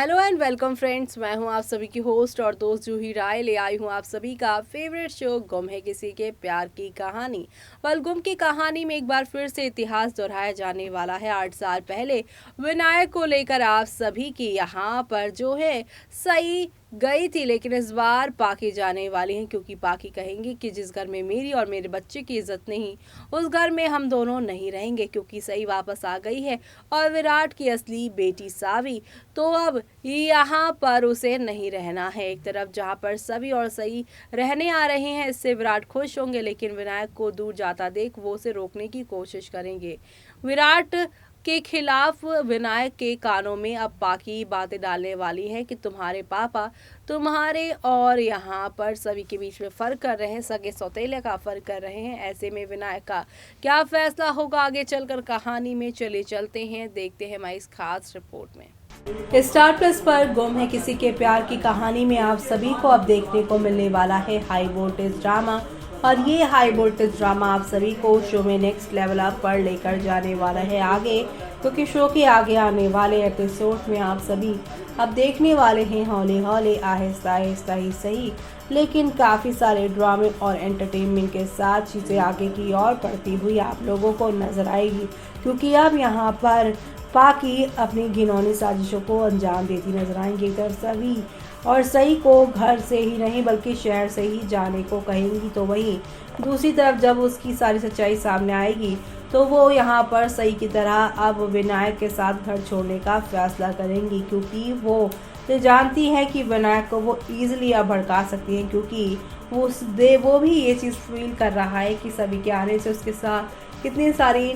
Hello and welcome friends, मैं हूं आप सभी की होस्ट और दोस्त जूही राय। ले आई हूं आप सभी का फेवरेट शो गुम है किसी के प्यार की कहानी। गुम की कहानी में एक बार फिर से इतिहास दोहराया जाने वाला है। 8 साल पहले विनायक को लेकर आप सभी की यहाँ पर जो है सही गई थी, लेकिन इस बार पाकी जाने वाली हैं, क्योंकि पाकी कहेंगी कि जिस घर में मेरी और मेरे बच्चे की इज्जत नहीं, उस घर में हम दोनों नहीं रहेंगे, क्योंकि सही वापस आ गई है और विराट की असली बेटी सावी। तो अब यहाँ पर उसे नहीं रहना है। एक तरफ जहाँ पर सभी और सही रहने आ रहे हैं, इससे विराट खुश होंगे, लेकिन विनायक को दूर जाता देख वो उसे रोकने की कोशिश करेंगे। विराट के खिलाफ विनायक के कानों में अब बाकी बातें डालने वाली हैं कि तुम्हारे पापा तुम्हारे और यहाँ पर सभी के बीच में फर्क कर रहे हैं, सगे सौतेले का फर्क कर रहे हैं। ऐसे में विनायक का क्या फैसला होगा आगे चलकर कहानी में, चले चलते हैं, देखते हैं हमारी इस खास रिपोर्ट में। स्टार प्लस पर गुम है किसी के प्यार की कहानी में आप सभी को अब देखने को मिलने वाला है हाई वोल्टेज ड्रामा। और ये हाई वोल्टेज ड्रामा आप सभी को शो में नेक्स्ट लेवल अप पर लेकर जाने वाला है आगे, क्योंकि शो के आगे आने वाले एपिसोड में आप सभी अब देखने वाले हैं हौले हौले, आहिस्ता आहिस्ता ही सही, लेकिन काफ़ी सारे ड्रामे और एंटरटेनमेंट के साथ चीज़ें आगे की ओर बढ़ती हुई आप लोगों को नजर आएगी, क्योंकि अब यहाँ पर पाकी अपनी घिनौनी साजिशों को अंजाम देती नजर आएंगी। इधर सभी और सही को घर से ही नहीं बल्कि शहर से ही जाने को कहेंगी, तो वहीं दूसरी तरफ जब उसकी सारी सच्चाई सामने आएगी तो वो यहाँ पर सही की तरह अब विनायक के साथ घर छोड़ने का फैसला करेंगी, क्योंकि वो जानती है कि विनायक को वो ईजिली अब भड़का सकती है, क्योंकि वो भी ये चीज़ फील कर रहा है कि सभी के आने से उसके साथ कितनी सारी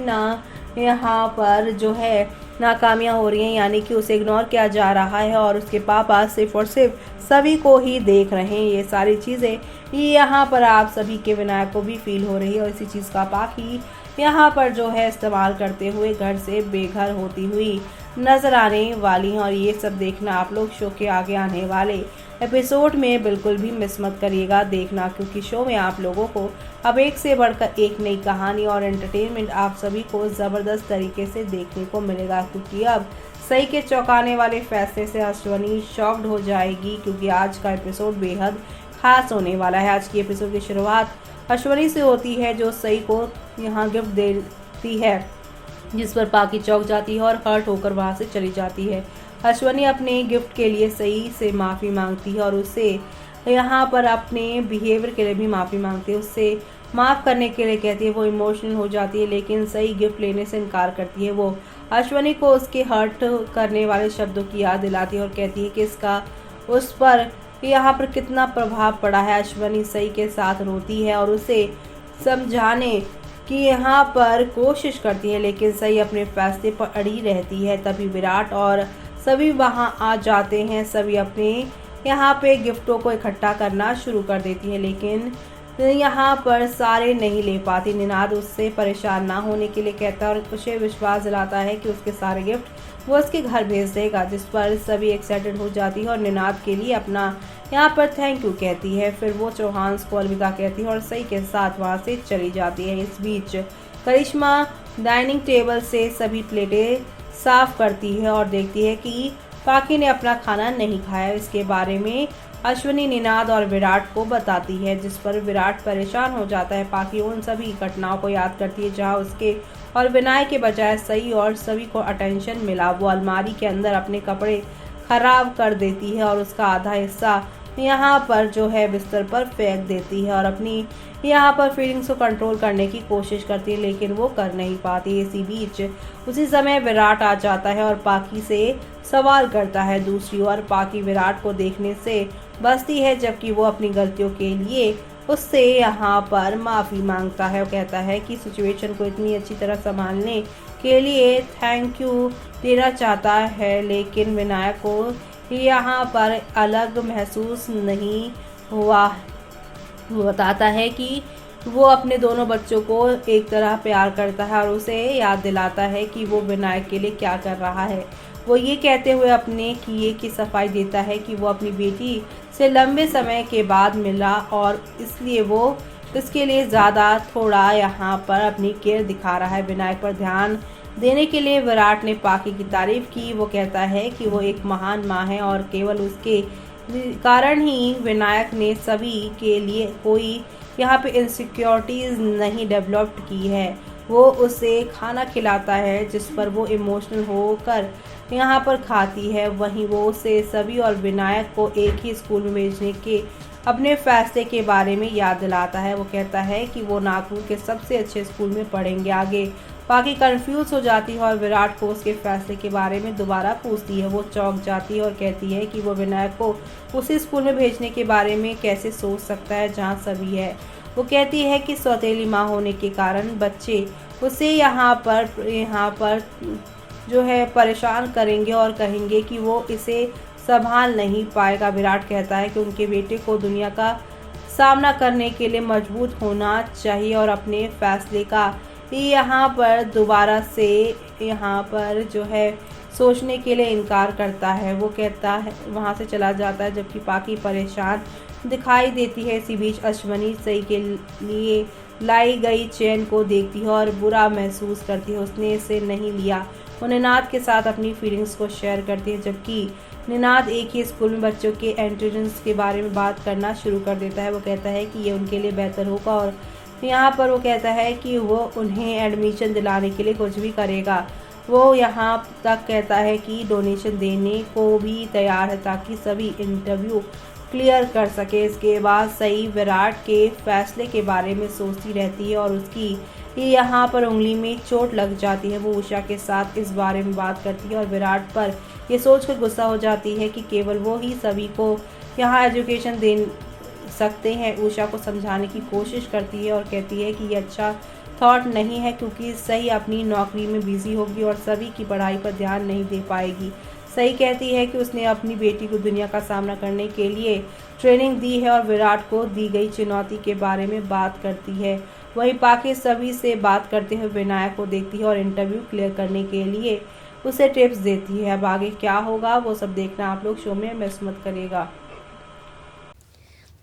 यहाँ पर जो है नाकामियाँ हो रही हैं, यानी कि उसे इग्नोर किया जा रहा है और उसके पापा सिर्फ और सिर्फ सभी को ही देख रहे हैं। ये सारी चीज़ें यहाँ पर आप सभी के विनायक को भी फील हो रही है और इसी चीज़ का पाकी यहाँ पर जो है इस्तेमाल करते हुए घर से बेघर होती हुई नजर आने वाली हैं। और ये सब देखना आप लोग शो के आगे आने वाले एपिसोड में बिल्कुल भी मिस मत करिएगा देखना, क्योंकि शो में आप लोगों को अब एक से बढ़कर एक नई कहानी और एंटरटेनमेंट आप सभी को ज़बरदस्त तरीके से देखने को मिलेगा, क्योंकि अब सही के चौंकाने वाले फैसले से अश्वनी शॉक्ड हो जाएगी, क्योंकि आज का एपिसोड बेहद खास होने वाला है। आज की एपिसोड की शुरुआत अश्वनी से होती है, जो सही को यहाँ गिफ्ट देती है, जिस पर पाकी चौंक जाती है और हर्ट होकर वहाँ से चली जाती है। अश्वनी अपने गिफ्ट के लिए सही से माफ़ी मांगती है और उससे यहाँ पर अपने बिहेवियर के लिए भी माफ़ी मांगती है, उससे माफ़ करने के लिए कहती है। वो इमोशनल हो जाती है, लेकिन सही गिफ्ट लेने से इनकार करती है। वो अश्वनी को उसके हर्ट करने वाले शब्दों की याद दिलाती है और कहती है कि इसका उस पर यहाँ पर कितना प्रभाव पड़ा है। अश्वनी सही के साथ रोती है और उसे समझाने कि यहाँ पर कोशिश करती है, लेकिन सही अपने फैसले पर अड़ी रहती है। तभी विराट और सभी वहाँ आ जाते हैं। सभी अपने यहाँ पे गिफ्टों को इकट्ठा करना शुरू कर देती है, लेकिन यहाँ पर सारे नहीं ले पाती। निनाद उससे परेशान ना होने के लिए कहता है और उसे विश्वास दिलाता है कि उसके सारे गिफ्ट वो उसके घर भेज देगा, जिस पर सभी एक्साइटेड हो जाती है और निनाद के लिए अपना यहाँ पर थैंक यू कहती है। फिर वो चौहान को अलविदा कहती है और सही के साथ वहाँ से चली जाती है। इस बीच करिश्मा डाइनिंग टेबल से सभी प्लेटें साफ करती है और देखती है कि पाकी ने अपना खाना नहीं खाया। इसके बारे में अश्वनी, निनाद और विराट को बताती है, जिस पर विराट परेशान हो जाता है। पाकी उन सभी घटनाओं को याद करती है जहाँ उसके और विनायक के बजाय सही और सभी को अटेंशन मिला। वो अलमारी के अंदर अपने कपड़े खराब कर देती है और उसका आधा हिस्सा यहाँ पर जो है बिस्तर पर फेंक देती है और अपनी यहाँ पर फीलिंग्स को कंट्रोल करने की कोशिश करती है, लेकिन वो कर नहीं पाती। इसी बीच उसी समय विराट आ जाता है और पाकी से सवाल करता है। दूसरी ओर पाकी विराट को देखने से बचती है, जबकि वो अपनी गलतियों के लिए उससे यहाँ पर माफ़ी मांगता है और कहता है कि सिचुएशन को इतनी अच्छी तरह संभालने के लिए थैंक यू देना चाहता है, लेकिन विनायक को यहाँ पर अलग महसूस नहीं हुआ। वो बताता है कि वो अपने दोनों बच्चों को एक तरह प्यार करता है और उसे याद दिलाता है कि वो विनायक के लिए क्या कर रहा है। वो ये कहते हुए अपने किए की सफाई देता है कि वो अपनी बेटी से लंबे समय के बाद मिला और इसलिए वो इसके लिए ज़्यादा थोड़ा यहाँ पर अपनी केयर दिखा रहा है। विनायक पर ध्यान देने के लिए विराट ने पाकी की तारीफ की। वो कहता है कि वो एक महान माँ है और केवल उसके कारण ही विनायक ने सभी के लिए कोई यहाँ पे इनसिक्योरिटीज नहीं डेवलप्ड की है। वो उसे खाना खिलाता है जिस पर वो इमोशनल होकर यहाँ पर खाती है। वहीं वो उसे सभी और विनायक को एक ही स्कूल में भेजने के अपने फैसले के बारे में याद दिलाता है। वो कहता है कि वो नागपुर के सबसे अच्छे स्कूल में पढ़ेंगे आगे। पाकी कंफ्यूज हो जाती है और विराट को उसके फैसले के बारे में दोबारा पूछती है। वो चौंक जाती है और कहती है कि वो विनायक को उसी स्कूल में भेजने के बारे में कैसे सोच सकता है जहाँ सभी है। वो कहती है कि सौतेली माँ होने के कारण बच्चे उसे यहाँ पर जो है परेशान करेंगे और कहेंगे कि वो इसे संभाल नहीं पाएगा। विराट कहता है कि उनके बेटे को दुनिया का सामना करने के लिए मजबूत होना चाहिए और अपने फैसले का यहाँ पर दोबारा से यहाँ पर जो है सोचने के लिए इनकार करता है। वो कहता है वहाँ से चला जाता है, जबकि पाकी परेशान दिखाई देती है। इसी बीच अश्वनी सही के लिए लाई गई चेन को देखती है और बुरा महसूस करती है, उसने इसे नहीं लिया। वो निनाद के साथ अपनी फीलिंग्स को शेयर करती है, जबकि निनाद एक ही स्कूल में बच्चों के एंट्रेंस के बारे में बात करना शुरू कर देता है। वो कहता है कि ये उनके लिए बेहतर होगा और यहाँ पर वो कहता है कि वो उन्हें एडमिशन दिलाने के लिए कुछ भी करेगा। वो यहाँ तक कहता है कि डोनेशन देने को भी तैयार है ताकि सभी इंटरव्यू क्लियर कर सके। इसके बाद सही विराट के फैसले के बारे में सोचती रहती है और उसकी यहाँ पर उंगली में चोट लग जाती है। वो उषा के साथ इस बारे में बात करती है और विराट पर ये सोचकर गुस्सा हो जाती है कि केवल वो ही सभी को यहाँ एजुकेशन दे सकते हैं। उषा को समझाने की कोशिश करती है और कहती है कि ये अच्छा थॉट नहीं है क्योंकि सही अपनी नौकरी में बिजी होगी और सभी की पढ़ाई पर ध्यान नहीं दे पाएगी। सही कहती है कि उसने अपनी बेटी को दुनिया का सामना करने के लिए ट्रेनिंग दी है और विराट को दी गई चुनौती के बारे में बात करती है। वहीं पाकी सभी से बात करते हुए विनायक को देखती है और इंटरव्यू क्लियर करने के लिए उसे टिप्स देती है। अब आगे क्या होगा वो सब देखना आप लोग शो में मिस मत करिएगा।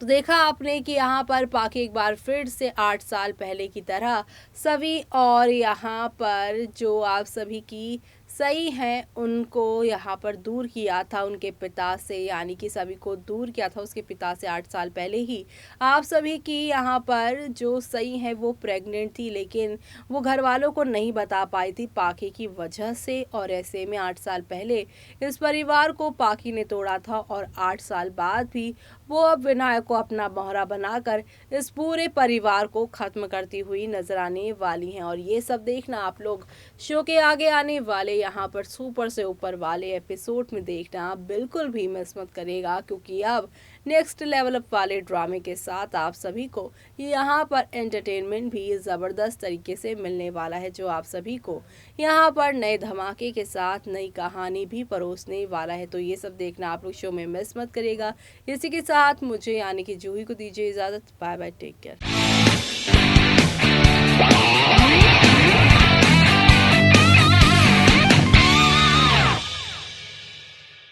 तो देखा आपने कि यहाँ पर पाकी एक बार फिर से 8 साल पहले की तरह सभी और यहाँ पर जो आप सभी की सही हैं उनको यहाँ पर दूर किया था उनके पिता से, यानी कि सभी को दूर किया था उसके पिता से 8 साल पहले ही। आप सभी की यहाँ पर जो सही है वो प्रेग्नेंट थी, लेकिन वो घर वालों को नहीं बता पाई थी पाकी की वजह से, और ऐसे में 8 साल पहले इस परिवार को पाकी ने तोड़ा था और 8 साल बाद भी वो अब विनायक को अपना मोहरा बनाकर इस पूरे परिवार को खत्म करती हुई नजर आने वाली हैं। और ये सब देखना आप लोग शो के आगे आने वाले यहाँ पर सुपर से ऊपर वाले एपिसोड में देखना बिल्कुल भी मिस मत करेगा, क्योंकि अब नेक्स्ट लेवल अप वाले ड्रामे के साथ आप सभी को यहाँ पर एंटरटेनमेंट भी ज़बरदस्त तरीके से मिलने वाला है, जो आप सभी को यहाँ पर नए धमाके के साथ नई कहानी भी परोसने वाला है। तो ये सब देखना आप लोग शो में मिस मत करेगा। इसी के साथ मुझे यानी कि जूही को दीजिए इजाज़त। Bye bye, take care.